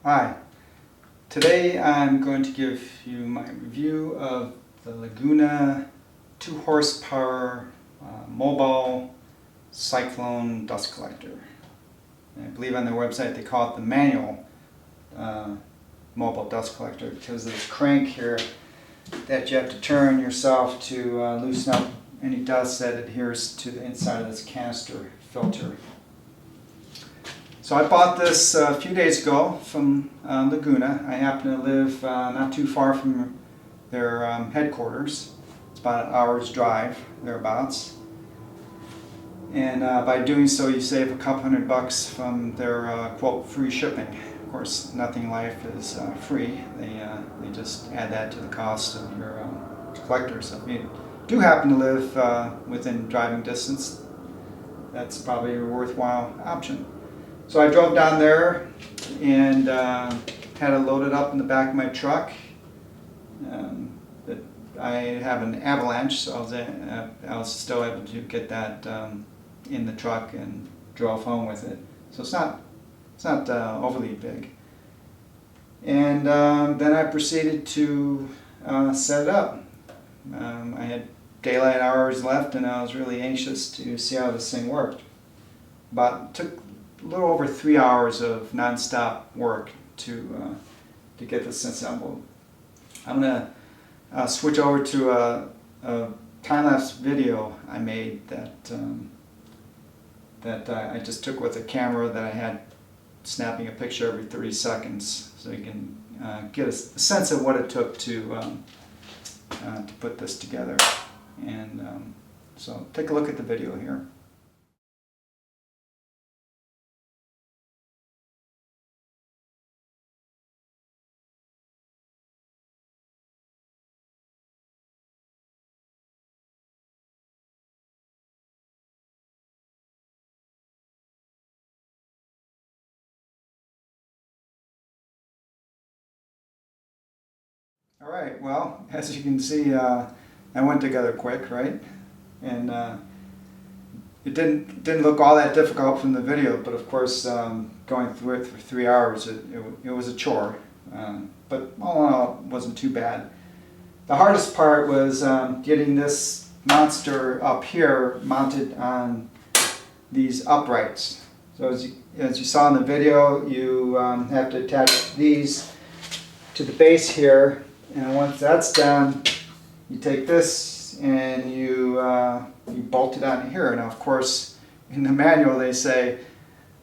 Hi, today I'm going to give you my review of the Laguna 2 horsepower mobile Cyclone dust collector. And I believe on their website they call it the manual mobile dust collector because of this crank here that you have to turn yourself to loosen up any dust that adheres to the inside of this canister filter. So I bought this a few days ago from Laguna. I happen to live not too far from their headquarters. It's about an hour's drive, thereabouts. And by doing so you save a couple $100 from their quote free shipping. Of course, nothing in life is free. They just add that to the cost of your collector. So if you do happen to live within driving distance, that's probably a worthwhile option. So I drove down there and had it loaded up in the back of my truck. I have an Avalanche, so I was still able to get that in the truck and drove home with it. So it's not overly big. And then I proceeded to set it up. I had daylight hours left, and I was really anxious to see how this thing worked. But took a little over 3 hours of non-stop work to get this assembled. I'm going to switch over to a time-lapse video I made that I just took with a camera that I had snapping a picture every 30 seconds, so you can get a sense of what it took to put this together. And so take a look at the video here. All right, well, as you can see, I went together quick, right? And it didn't look all that difficult from the video, but of course, going through it for 3 hours, it was a chore. But all in all, it wasn't too bad. The hardest part was getting this monster up here mounted on these uprights. So as you saw in the video, you have to attach these to the base here. And once that's done, you take this and you bolt it on here. Now, of course, in the manual they say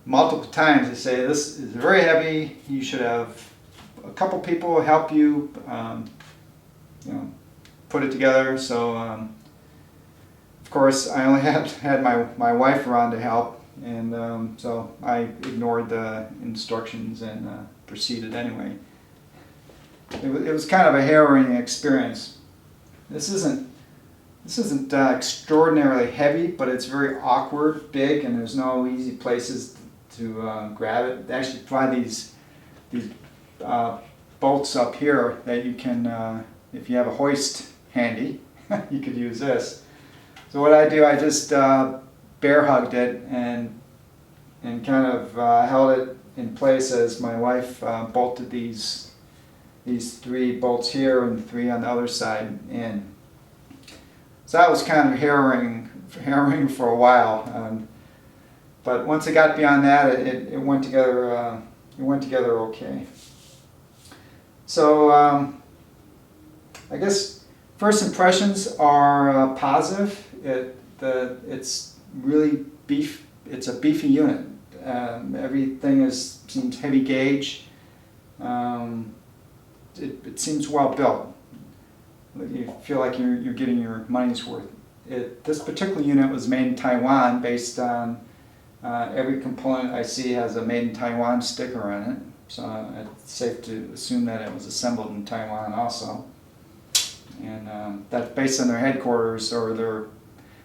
multiple times, they say this is very heavy. You should have a couple people help you, put it together. So, of course, I only had my wife around to help, and so I ignored the instructions and proceeded anyway. It was kind of a harrowing experience. This isn't extraordinarily heavy, but it's very awkward, big, and there's no easy places to grab it. They actually provide these bolts up here that you can, if you have a hoist handy, you could use this. So what I do, I just bear hugged it and kind of held it in place as my wife bolted these 3 bolts here and 3 on the other side in. So that was kind of harrowing for a while, but once it got beyond that, it went together. It went together okay. So I guess first impressions are positive. It's really It's a beefy unit. Everything seems heavy gauge. It seems well built. You feel like you're getting your money's worth. This particular unit was made in Taiwan, based on every component I see has a made in Taiwan sticker on it. So it's safe to assume that it was assembled in Taiwan also. And that's based on their headquarters or their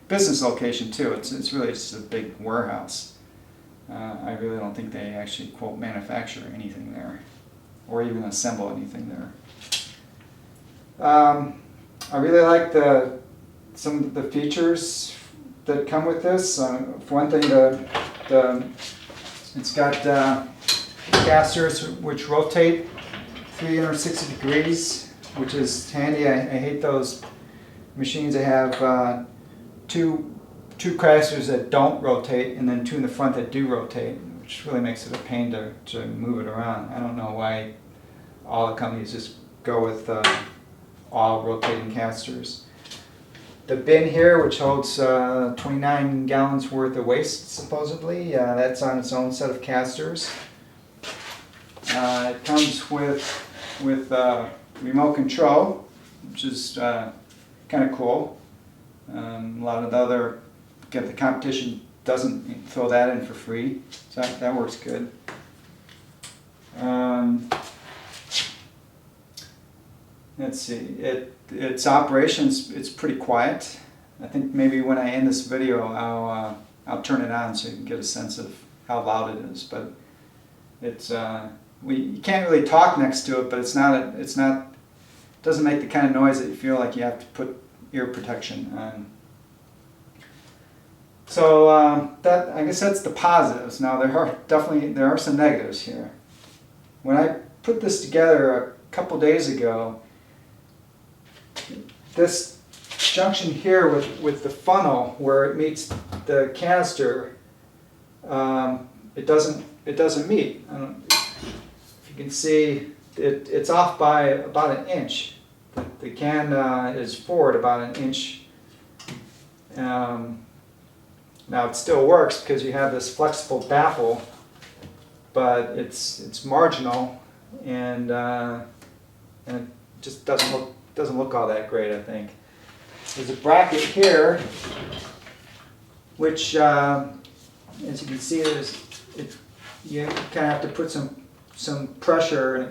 business location too. It's really just a big warehouse. I really don't think they actually quote manufacture anything there, or even assemble anything there. I really like some of the features that come with this. For one thing, it's got casters which rotate 360 degrees, which is handy. I hate those machines that have two casters that don't rotate and then two in the front that do rotate, which really makes it a pain to move it around. I don't know why all the companies just go with all rotating casters. The bin here, which holds 29 gallons worth of waste, supposedly, that's on its own set of casters. It comes with remote control, which is kind of cool. A lot of the other, the competition doesn't throw that in for free, so that works good. Let's see, its operations, it's pretty quiet. I think maybe when I end this video I'll turn it on so you can get a sense of how loud it is. But it's you can't really talk next to it, but it doesn't make the kind of noise that you feel like you have to put ear protection on. So that, I guess that's the positives. Now there are some negatives here. When I put this together a couple days ago, this junction here with the funnel where it meets the canister, it doesn't meet. If you can see, it's off by about an inch. The can is forward about an inch. Now it still works because you have this flexible baffle, but it's marginal, and it just doesn't look all that great, I think. There's a bracket here, which, as you can see, you kind of have to put some pressure, and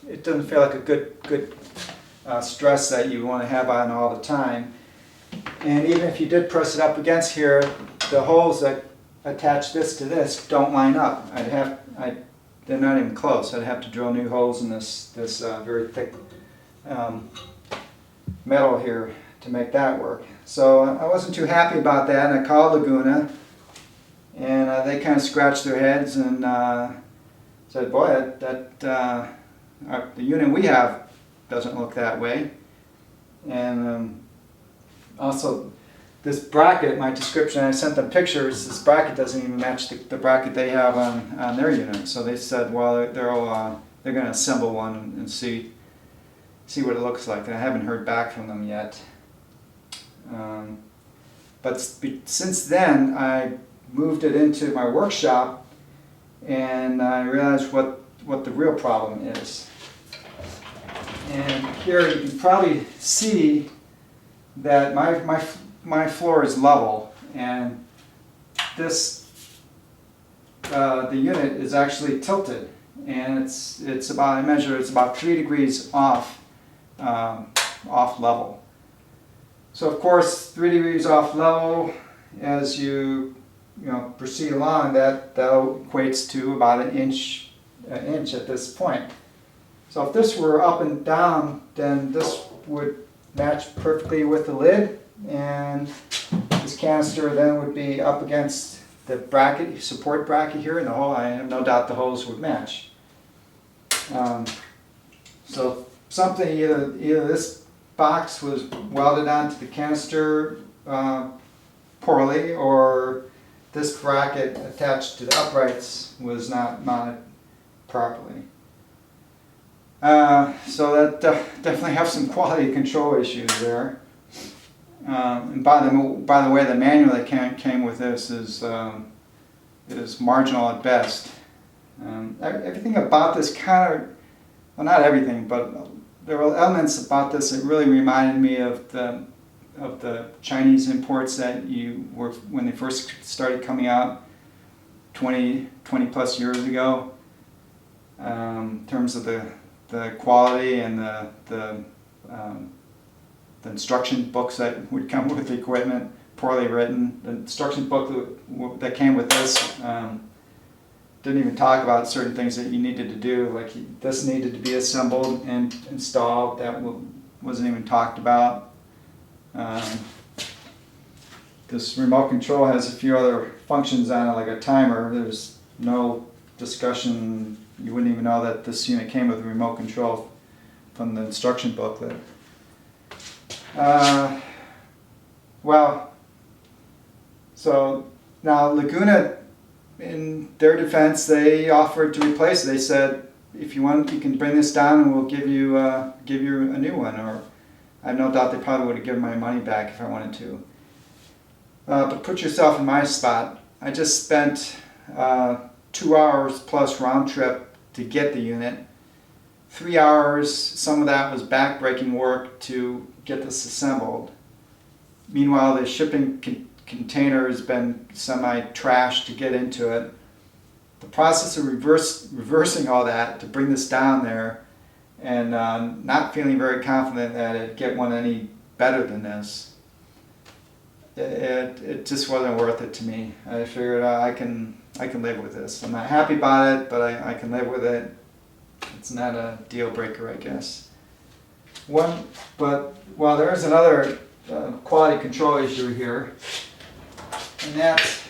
it doesn't feel like a good stress that you want to have on all the time. And even if you did press it up against here, the holes that attach this to this don't line up. They're not even close. I'd have to drill new holes in this very thick metal here to make that work. So I wasn't too happy about that, and I called Laguna, and they kind of scratched their heads and said, "Boy, the unit we have doesn't look that way." And also, this bracket, my description, I sent them pictures, this bracket doesn't even match the bracket they have on their unit. So they said, well, they're going to assemble one and see what it looks like. And I haven't heard back from them yet. But since then, I moved it into my workshop, and I realized what the real problem is. And here you can probably see that my floor is level, and the unit is actually tilted, and it's about, I measure it's about 3 degrees off level. So of course 3 degrees off level, as you proceed along, that equates to about an inch at this point. So if this were up and down, then this would match perfectly with the lid, and this canister then would be up against the bracket, support bracket here, and the hole, I have no doubt the holes would match. So something, either this box was welded onto the canister poorly, or this bracket attached to the uprights was not mounted properly. So that definitely have some quality control issues there. And by the way, the manual that came with this is marginal at best. Everything about this kind of, well, not everything, but there were elements about this that really reminded me of the Chinese imports that when they first started coming out 20 plus years ago, in terms of the quality and the instruction books that would come with the equipment, poorly written. The instruction book that came with this didn't even talk about certain things that you needed to do, like this needed to be assembled and installed. That wasn't even talked about. This remote control has a few other functions on it, like a timer. There's no discussion, you wouldn't even know that this unit came with a remote control from the instruction booklet. Well, so now Laguna, in their defense, they offered to replace it. They said, if you want, you can bring this down and we'll give you a new one. Or I have no doubt they probably would have given my money back if I wanted to. But put yourself in my spot. I just spent 2 hours plus round trip to get the unit. 3 hours, some of that was back-breaking work to get this assembled. Meanwhile, the shipping container has been semi-trashed to get into it. The process of reversing all that to bring this down there, and not feeling very confident that it'd get one any better than this. It just wasn't worth it to me. I figured I can live with this. I'm not happy about it, but I can live with it. It's not a deal breaker, I guess. But there is another quality control issue here, and that's